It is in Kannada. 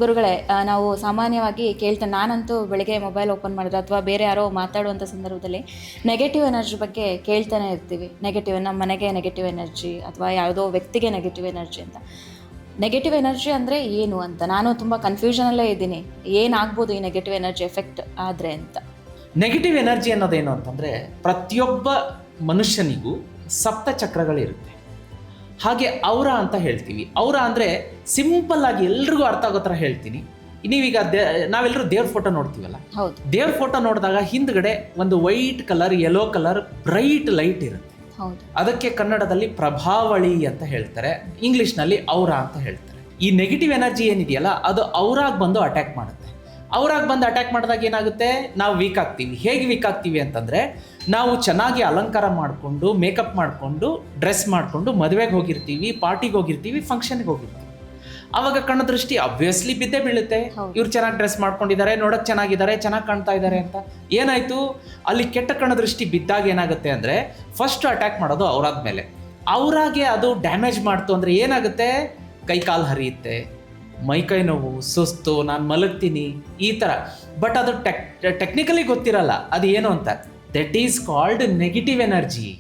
ಗುರುಗಳೇ, ನಾವು ಸಾಮಾನ್ಯವಾಗಿ ಕೇಳ್ತೇನೆ, ನಾನಂತೂ ಬೆಳಗ್ಗೆ ಮೊಬೈಲ್ ಓಪನ್ ಮಾಡಿದ್ರೆ ಅಥವಾ ಬೇರೆ ಯಾರೋ ಮಾತಾಡುವಂಥ ಸಂದರ್ಭದಲ್ಲಿ ನೆಗೆಟಿವ್ ಎನರ್ಜಿ ಬಗ್ಗೆ ಕೇಳ್ತಾನೆ ಇರ್ತೀವಿ. ನಮ್ಮ ಮನೆಗೆ ನೆಗೆಟಿವ್ ಎನರ್ಜಿ ಅಥವಾ ಯಾವುದೋ ವ್ಯಕ್ತಿಗೆ ನೆಗೆಟಿವ್ ಎನರ್ಜಿ ಅಂತ. ನೆಗೆಟಿವ್ ಎನರ್ಜಿ ಅಂದರೆ ಏನು ಅಂತ ನಾನು ತುಂಬ ಕನ್ಫ್ಯೂಷನಲ್ಲೇ ಇದ್ದೀನಿ. ಏನಾಗ್ಬೋದು ಈ ನೆಗೆಟಿವ್ ಎನರ್ಜಿ ಎಫೆಕ್ಟ್ ಆದರೆ ಅಂತ. ನೆಗೆಟಿವ್ ಎನರ್ಜಿ ಅನ್ನೋದೇನು ಅಂತಂದರೆ, ಪ್ರತಿಯೊಬ್ಬ ಮನುಷ್ಯನಿಗೂ ಸಪ್ತ ಚಕ್ರಗಳಿರುತ್ತೆ. ಹಾಗೆ ಔರ ಅಂತ ಹೇಳ್ತೀವಿ. ಔರ ಅಂದರೆ ಸಿಂಪಲ್ ಆಗಿ ಎಲ್ರಿಗೂ ಅರ್ಥ ಆಗೋ ಥರ ಹೇಳ್ತೀನಿ. ನೀವೀಗ ನಾವೆಲ್ಲರೂ ದೇವ್ರ ಫೋಟೋ ನೋಡ್ತೀವಲ್ಲ, ಹೌದು. ದೇವ್ರ ಫೋಟೋ ನೋಡಿದಾಗ ಹಿಂದ್ಗಡೆ ಒಂದು white colour, yellow colour bright light ಇರುತ್ತೆ. ಹೌದು. ಅದಕ್ಕೆ ಕನ್ನಡದಲ್ಲಿ ಪ್ರಭಾವಳಿ ಅಂತ ಹೇಳ್ತಾರೆ, ಇಂಗ್ಲಿಷ್ನಲ್ಲಿ ಔರ ಅಂತ ಹೇಳ್ತಾರೆ. ಈ ನೆಗೆಟಿವ್ ಎನರ್ಜಿ ಏನಿದೆಯಲ್ಲ, ಅದು ಔರಾಗಿ ಬಂದು ಅಟ್ಯಾಕ್ ಮಾಡುತ್ತೆ. ಔರಾಗಿ ಬಂದು ಅಟ್ಯಾಕ್ ಮಾಡಿದಾಗ ಏನಾಗುತ್ತೆ, ನಾವು ವೀಕ್ ಆಗ್ತೀವಿ. ಹೇಗೆ ವೀಕ್ ಆಗ್ತೀವಿ ಅಂತಂದರೆ, ನಾವು ಚೆನ್ನಾಗಿ ಅಲಂಕಾರ ಮಾಡಿಕೊಂಡು, ಮೇಕಪ್ ಮಾಡಿಕೊಂಡು, ಡ್ರೆಸ್ ಮಾಡಿಕೊಂಡು ಮದುವೆಗೆ ಹೋಗಿರ್ತೀವಿ, ಪಾರ್ಟಿಗೆ ಹೋಗಿರ್ತೀವಿ, ಫಂಕ್ಷನ್ಗೆ ಹೋಗಿರ್ತೀವಿ. ಆವಾಗ ಕಣ್ಣು ದೃಷ್ಟಿ ಅಬ್ವಿಯಸ್ಲಿ ಬಿದ್ದೇ ಬೀಳುತ್ತೆ. ಇವ್ರು ಚೆನ್ನಾಗಿ ಡ್ರೆಸ್ ಮಾಡ್ಕೊಂಡಿದ್ದಾರೆ, ನೋಡೋಕೆ ಚೆನ್ನಾಗಿದ್ದಾರೆ, ಚೆನ್ನಾಗಿ ಕಾಣ್ತಾ ಇದ್ದಾರೆ ಅಂತ. ಏನಾಯಿತು, ಅಲ್ಲಿ ಕೆಟ್ಟ ಕಣ್ಣು ದೃಷ್ಟಿ ಬಿದ್ದಾಗ ಏನಾಗುತ್ತೆ ಅಂದರೆ, ಫಸ್ಟ್ ಅಟ್ಯಾಕ್ ಮಾಡೋದು ಔರಾದ ಮೇಲೆ. ಔರಾಗೆ ಅದು ಡ್ಯಾಮೇಜ್ ಮಾಡ್ತು ಅಂದರೆ ಏನಾಗುತ್ತೆ, ಕೈಕಾಲು ಹರಿಯುತ್ತೆ, ಮೈಕೈ ನೋವು, ಸುಸ್ತು, ನಾನು ಮಲಗ್ತೀನಿ, ಈ ಥರ. ಬಟ್ ಅದು ಟೆಕ್ನಿಕಲಿ ಗೊತ್ತಿರಲ್ಲ ಅದು ಏನು ಅಂತ. That is called negative energy.